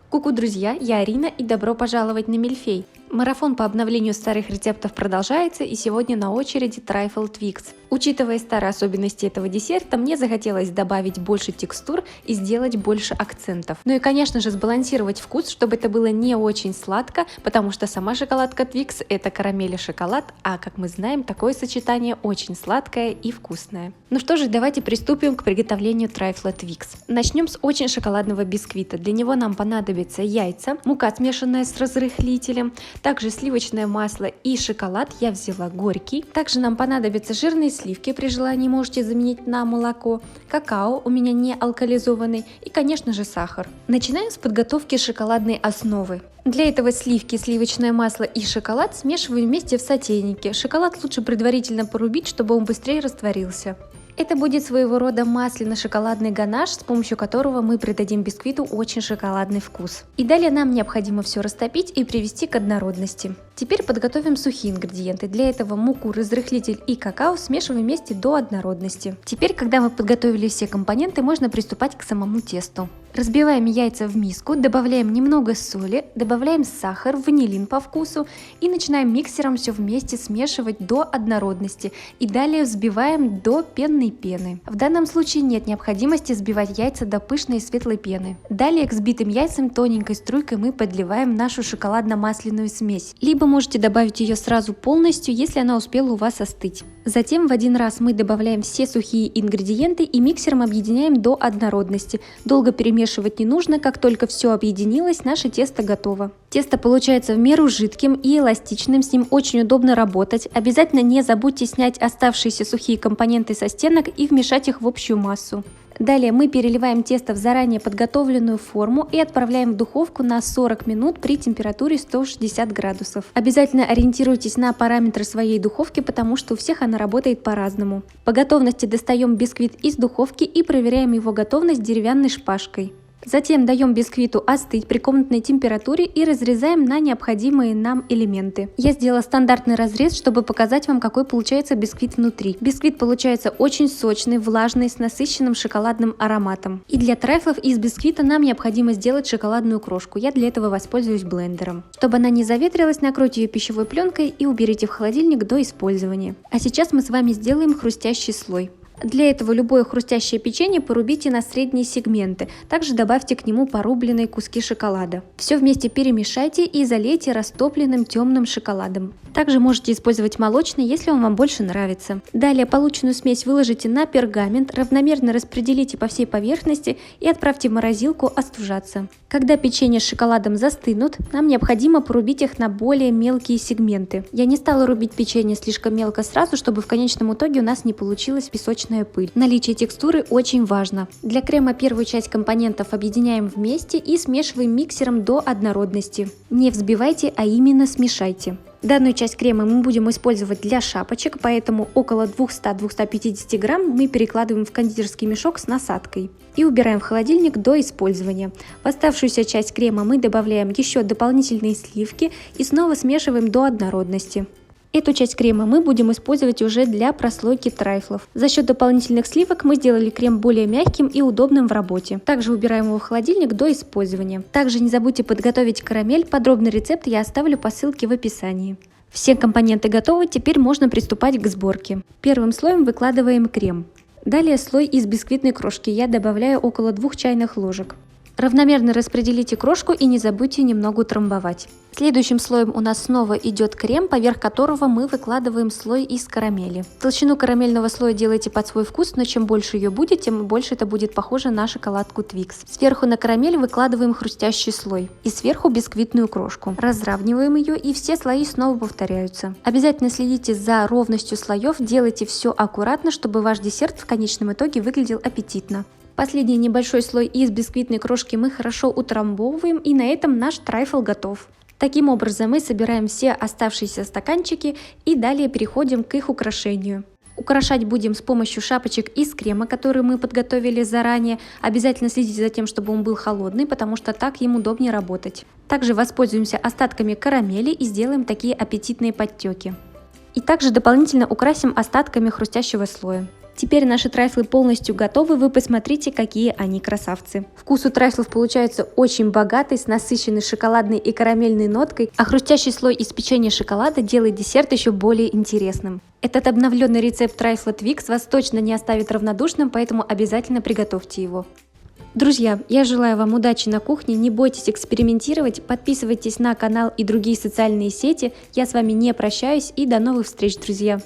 Ку-ку, друзья, я Арина и добро пожаловать на Мильфей. Марафон по обновлению старых рецептов продолжается, и сегодня на очереди трайфл Твикс. Учитывая старые особенности этого десерта, мне захотелось добавить больше текстур и сделать больше акцентов. Ну и, конечно же, сбалансировать вкус, чтобы это было не очень сладко, потому что сама шоколадка Твикс – это карамель и шоколад, а, как мы знаем, такое сочетание очень сладкое и вкусное. Ну что же, давайте приступим к приготовлению трайфла Твикс. Начнем с очень шоколадного бисквита. Для него нам понадобятся яйца, мука, смешанная с разрыхлителем, также сливочное масло и шоколад я взяла горький. Также нам понадобятся жирные сливки, при желании можете заменить на молоко, какао у меня не алкализованный и, конечно же, сахар. Начинаем с подготовки шоколадной основы. Для этого сливки, сливочное масло и шоколад смешиваем вместе в сотейнике. Шоколад лучше предварительно порубить, чтобы он быстрее растворился. Это будет своего рода масляно-шоколадный ганаш, с помощью которого мы придадим бисквиту очень шоколадный вкус. И далее нам необходимо все растопить и привести к однородности. Теперь подготовим сухие ингредиенты. Для этого муку, разрыхлитель и какао смешиваем вместе до однородности. Теперь, когда мы подготовили все компоненты, можно приступать к самому тесту. Разбиваем яйца в миску, добавляем немного соли, добавляем сахар, ванилин по вкусу и начинаем миксером все вместе смешивать до однородности. И далее взбиваем до пенной пены. В данном случае нет необходимости взбивать яйца до пышной и светлой пены. Далее к взбитым яйцам тоненькой струйкой мы подливаем нашу шоколадно-масляную смесь. Либо можете добавить ее сразу полностью, если она успела у вас остыть. Затем в один раз мы добавляем все сухие ингредиенты и миксером объединяем до однородности. Долго перемешивать не нужно, как только все объединилось, наше тесто готово. Тесто получается в меру жидким и эластичным, с ним очень удобно работать. Обязательно не забудьте снять оставшиеся сухие компоненты со стенок и вмешать их в общую массу. Далее мы переливаем тесто в заранее подготовленную форму и отправляем в духовку на 40 минут при температуре 160 градусов. Обязательно ориентируйтесь на параметры своей духовки, потому что у всех она работает по-разному. По готовности достаем бисквит из духовки и проверяем его готовность деревянной шпажкой. Затем даем бисквиту остыть при комнатной температуре и разрезаем на необходимые нам элементы. Я сделала стандартный разрез, чтобы показать вам, какой получается бисквит внутри. Бисквит получается очень сочный, влажный, с насыщенным шоколадным ароматом. И для трайфлов из бисквита нам необходимо сделать шоколадную крошку. Я для этого воспользуюсь блендером. Чтобы она не заветрилась, накройте ее пищевой пленкой и уберите в холодильник до использования. А сейчас мы с вами сделаем хрустящий слой. Для этого любое хрустящее печенье порубите на средние сегменты. Также добавьте к нему порубленные куски шоколада. Все вместе перемешайте и залейте растопленным темным шоколадом. Также можете использовать молочный, если он вам больше нравится. Далее полученную смесь выложите на пергамент, равномерно распределите по всей поверхности и отправьте в морозилку остужаться. Когда печенье с шоколадом застынут, нам необходимо порубить их на более мелкие сегменты. Я не стала рубить печенье слишком мелко сразу, чтобы в конечном итоге у нас не получилась песочная пыль. Наличие текстуры очень важно. Для крема первую часть компонентов объединяем вместе и смешиваем миксером до однородности. Не взбивайте, а именно смешайте. Данную часть крема мы будем использовать для шапочек, поэтому около 200-250 грамм мы перекладываем в кондитерский мешок с насадкой и убираем в холодильник до использования. В оставшуюся часть крема мы добавляем еще дополнительные сливки и снова смешиваем до однородности. Эту часть крема мы будем использовать уже для прослойки трайфлов. За счет дополнительных сливок мы сделали крем более мягким и удобным в работе. Также убираем его в холодильник до использования. Также не забудьте подготовить карамель. Подробный рецепт я оставлю по ссылке в описании. Все компоненты готовы, теперь можно приступать к сборке. Первым слоем выкладываем крем. Далее слой из бисквитной крошки. Я добавляю около 2 чайных ложек. Равномерно распределите крошку и не забудьте немного утрамбовать. Следующим слоем у нас снова идет крем, поверх которого мы выкладываем слой из карамели. Толщину карамельного слоя делайте под свой вкус, но чем больше ее будет, тем больше это будет похоже на шоколадку Твикс. Сверху на карамель выкладываем хрустящий слой и сверху бисквитную крошку. Разравниваем ее, и все слои снова повторяются. Обязательно следите за ровностью слоев, делайте все аккуратно, чтобы ваш десерт в конечном итоге выглядел аппетитно. Последний небольшой слой из бисквитной крошки мы хорошо утрамбовываем, и на этом наш трайфл готов. Таким образом мы собираем все оставшиеся стаканчики и далее переходим к их украшению. Украшать будем с помощью шапочек из крема, который мы подготовили заранее. Обязательно следите за тем, чтобы он был холодный, потому что так им удобнее работать. Также воспользуемся остатками карамели и сделаем такие аппетитные подтеки. И также дополнительно украсим остатками хрустящего слоя. Теперь наши трайфлы полностью готовы, вы посмотрите, какие они красавцы. Вкус у трайфлов получается очень богатый, с насыщенной шоколадной и карамельной ноткой, а хрустящий слой из печенья шоколада делает десерт еще более интересным. Этот обновленный рецепт трайфла Twix вас точно не оставит равнодушным, поэтому обязательно приготовьте его. Друзья, я желаю вам удачи на кухне, не бойтесь экспериментировать, подписывайтесь на канал и другие социальные сети. Я с вами не прощаюсь и до новых встреч, друзья!